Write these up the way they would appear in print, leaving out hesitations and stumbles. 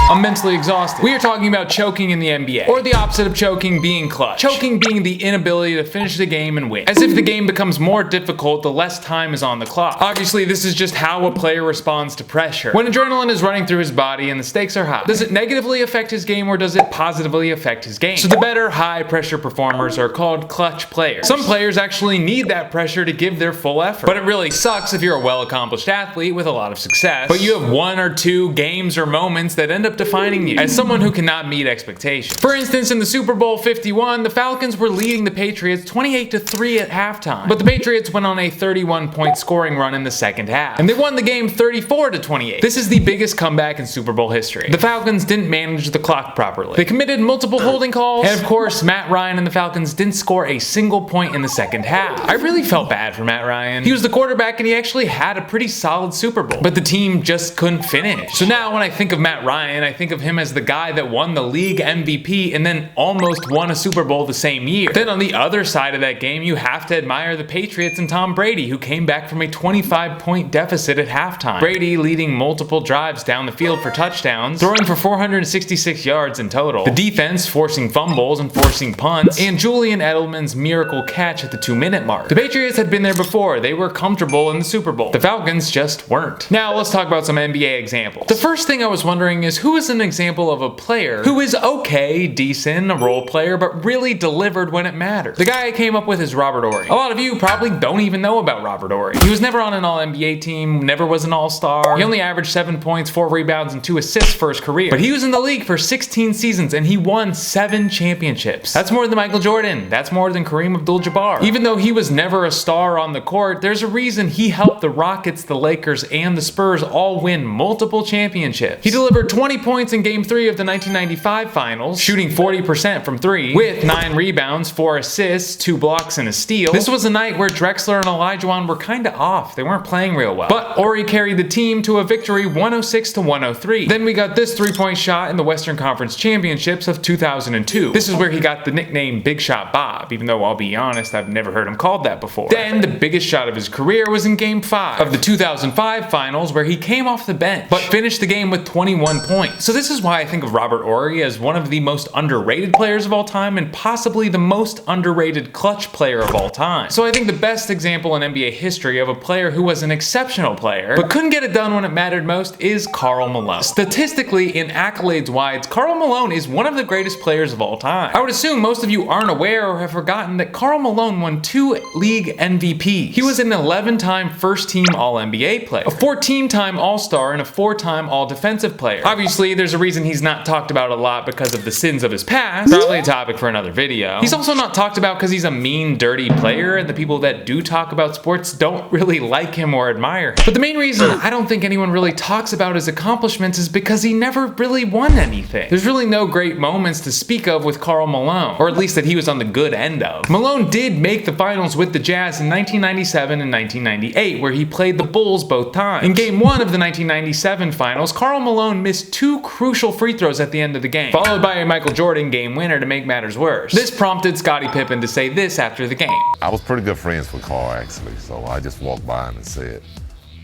I'm mentally exhausted. We are talking about choking in the NBA, or the opposite of choking being clutch. Choking being the inability to finish the game and win. As if the game becomes more difficult the less time is on the clock. Obviously, this is just how a player responds to pressure. When adrenaline is running through his body and the stakes are high, does it negatively affect his game or does it positively affect his game? So the better high pressure performers are called clutch players. Some players actually need that pressure to give their full effort. But it really sucks if you're a well-accomplished athlete with a lot of success, but you have one or two games or moments that end up defining you as someone who cannot meet expectations. For instance, in the Super Bowl 51, the Falcons were leading the Patriots 28-3 at halftime, but the Patriots went on a 31-point scoring run in the second half, and they won the game 34-28. This is the biggest comeback in Super Bowl history. The Falcons didn't manage the clock properly. They committed multiple holding calls, and of course, Matt Ryan and the Falcons didn't score a single point in the second half. I really felt bad for Matt Ryan. He was the quarterback and he actually had a pretty solid Super Bowl, but the team just couldn't finish. So now when I think of Matt Ryan, I think of him as the guy that won the league MVP and then almost won a Super Bowl the same year. Then on the other side of that game, you have to admire the Patriots and Tom Brady, who came back from a 25-point deficit at halftime. Brady leading multiple drives down the field for touchdowns, throwing for 466 yards in total. The defense forcing fumbles and forcing punts, and Julian Edelman's miracle catch at the 2-minute mark. The Patriots had been there before. They were comfortable in the Super Bowl. The Falcons just weren't. Now let's talk about some NBA examples. The first thing I was wondering is who is an example of a player who is okay, decent, a role player, but really delivered when it mattered. The guy I came up with is Robert Horry. A lot of you probably don't even know about Robert Horry. He was never on an All-NBA team, never was an All-Star. He only averaged 7 points, 4 rebounds, and 2 assists for his career. But he was in the league for 16 seasons and he won 7 championships. That's more than Michael Jordan. That's more than Kareem Abdul-Jabbar. Even though he was never a star on the court, there's a reason he helped the Rockets, the Lakers, and the Spurs all win multiple championships. He delivered 20 points in Game 3 of the 1995 Finals, shooting 40% from 3, with 9 rebounds, 4 assists, 2 blocks, and a steal. This was a night where Drexler and Olajuwon were kinda off. They weren't playing real well. But Horry carried the team to a victory 106-103. Then we got this 3-point shot in the Western Conference Championships of 2002. This is where he got the nickname Big Shot Bob, even though I'll be honest, I've never heard him called that before. Then the biggest shot of his career was in Game 5 of the 2005 Finals, where he came off the bench, but finished the game with 21 points. So this is why I think of Robert Horry as one of the most underrated players of all time and possibly the most underrated clutch player of all time. So I think the best example in NBA history of a player who was an exceptional player, but couldn't get it done when it mattered most is Karl Malone. Statistically, in accolades-wise, Karl Malone is one of the greatest players of all time. I would assume most of you aren't aware or have forgotten that Karl Malone won 2 league MVPs. He was an 11-time first-team All-NBA player, a 14-time All-Star, and a 4-time All-Defensive player. Obviously, there's a reason he's not talked about a lot because of the sins of his past, probably a topic for another video. He's also not talked about because he's a mean, dirty player, and the people that do talk about sports don't really like him or admire him. But the main reason I don't think anyone really talks about his accomplishments is because he never really won anything. There's really no great moments to speak of with Karl Malone, or at least that he was on the good end of. Malone did make the finals with the Jazz in 1997 and 1998, where he played the Bulls both times. In Game 1 of the 1997 finals, Karl Malone missed 2 crucial free throws at the end of the game, followed by a Michael Jordan game winner to make matters worse. This prompted Scottie Pippen to say this after the game. I was pretty good friends with Karl, actually, so I just walked by him and said,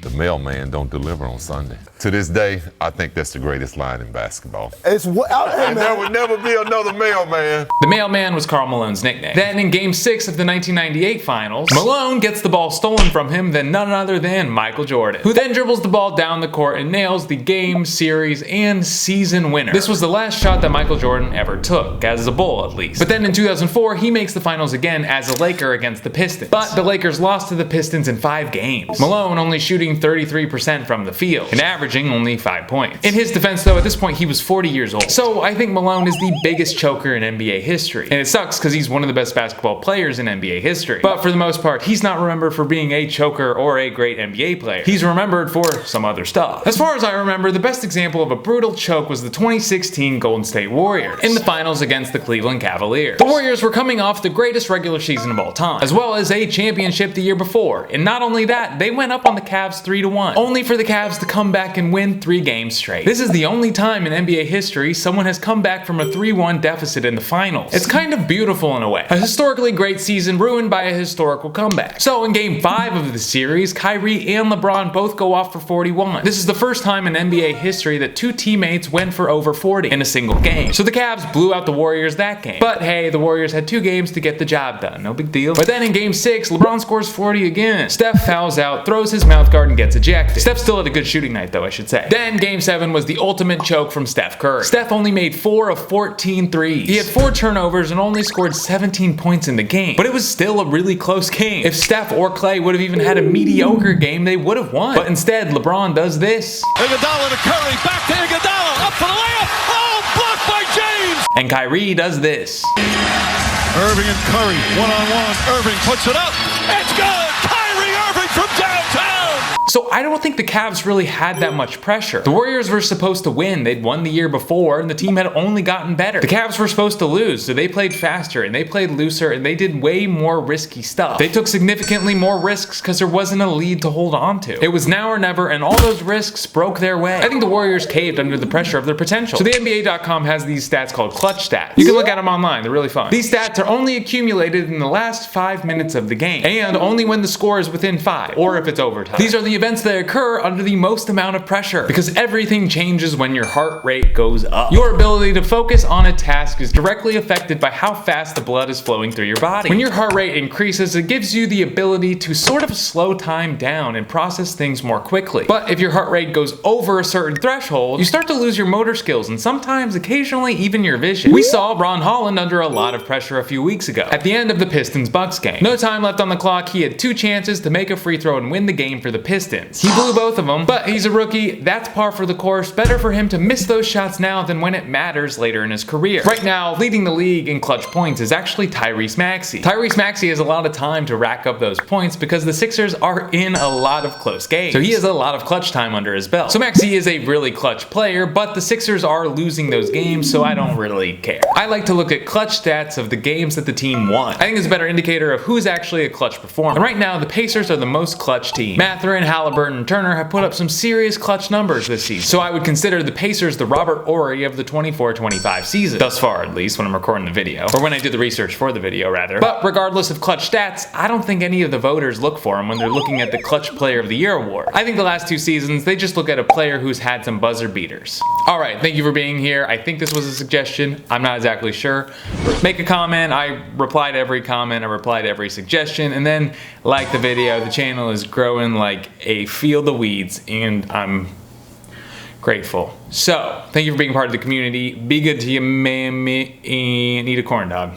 "The mailman don't deliver on Sunday." To this day, I think that's the greatest line in basketball. It's what And there would never be another mailman. The mailman was Karl Malone's nickname. Then in Game 6 of the 1998 Finals, Malone gets the ball stolen from him than none other than Michael Jordan, who then dribbles the ball down the court and nails the game, series, and season winner. This was the last shot that Michael Jordan ever took, as a Bull at least. But then in 2004, he makes the finals again as a Laker against the Pistons. But the Lakers lost to the Pistons in 5 games. Malone only shooting 33% from the field, and averaging only 5 points. In his defense though, at this point he was 40 years old. So I think Malone is the biggest choker in NBA history. And it sucks because he's one of the best basketball players in NBA history. But for the most part, he's not remembered for being a choker or a great NBA player. He's remembered for some other stuff. As far as I remember, the best example of a brutal choke was the 2016 Golden State Warriors in the finals against the Cleveland Cavaliers. The Warriors were coming off the greatest regular season of all time, as well as a championship the year before. And not only that, they went up on the Cavs lost 3-1, only for the Cavs to come back and win 3 games straight. This is the only time in NBA history someone has come back from a 3-1 deficit in the finals. It's kind of beautiful in a way. A historically great season ruined by a historical comeback. So in game 5 of the series, Kyrie and LeBron both go off for 41. This is the first time in NBA history that 2 teammates went for over 40 in a single game. So the Cavs blew out the Warriors that game. But hey, the Warriors had 2 games to get the job done, no big deal. But then in game 6, LeBron scores 40 again. Steph fouls out, throws his mouth guard and gets ejected. Steph still had a good shooting night though, I should say. Then game 7 was the ultimate choke from Steph Curry. Steph only made 4 of 14 threes. He had 4 turnovers and only scored 17 points in the game. But it was still a really close game. If Steph or Clay would have even had a mediocre game, they would have won. But instead, LeBron does this. Iguodala to Curry, back to Iguodala, up for the layup. Oh, blocked by James. And Kyrie does this. Irving and Curry, one-on-one. Irving puts it up. It's good. Kyrie Irving from downtown. So I don't think the Cavs really had that much pressure. The Warriors were supposed to win. They'd won the year before, and the team had only gotten better. The Cavs were supposed to lose, so they played faster, and they played looser, and they did way more risky stuff. They took significantly more risks because there wasn't a lead to hold on to. It was now or never, and all those risks broke their way. I think the Warriors caved under the pressure of their potential. So the NBA.com has these stats called clutch stats. You can look at them online. They're really fun. These stats are only accumulated in the last 5 minutes of the game, and only when the score is within 5, or if it's overtime. These are the events that occur under the most amount of pressure, because everything changes when your heart rate goes up. Your ability to focus on a task is directly affected by how fast the blood is flowing through your body. When your heart rate increases, it gives you the ability to sort of slow time down and process things more quickly. But if your heart rate goes over a certain threshold, you start to lose your motor skills and sometimes, occasionally, even your vision. We saw Ron Holland under a lot of pressure a few weeks ago, at the end of the Pistons-Bucks game. No time left on the clock, he had 2 chances to make a free throw and win the game for the Pistons. He blew both of them, but he's a rookie. That's par for the course. Better for him to miss those shots now than when it matters later in his career. Right now, leading the league in clutch points is actually Tyrese Maxey. Tyrese Maxey has a lot of time to rack up those points because the Sixers are in a lot of close games. So he has a lot of clutch time under his belt. So Maxey is a really clutch player, but the Sixers are losing those games, so I don't really care. I like to look at clutch stats of the games that the team won. I think it's a better indicator of who's actually a clutch performer. And right now, the Pacers are the most clutch team. Mathurin, Halliburton, and Turner have put up some serious clutch numbers this season. So I would consider the Pacers the Robert Horry of the 24-25 season. Thus far, at least, when I'm recording the video. Or when I did the research for the video, rather. But regardless of clutch stats, I don't think any of the voters look for him when they're looking at the Clutch Player of the Year award. I think the last 2 seasons, they just look at a player who's had some buzzer beaters. Alright, thank you for being here. I think this was a suggestion. I'm not exactly sure. Make a comment. I reply to every comment. I reply to every suggestion. And then like the video. The channel is growing like a field of weeds, and I'm grateful. So, thank you for being part of the community. Be good to your mammy and eat a corn dog.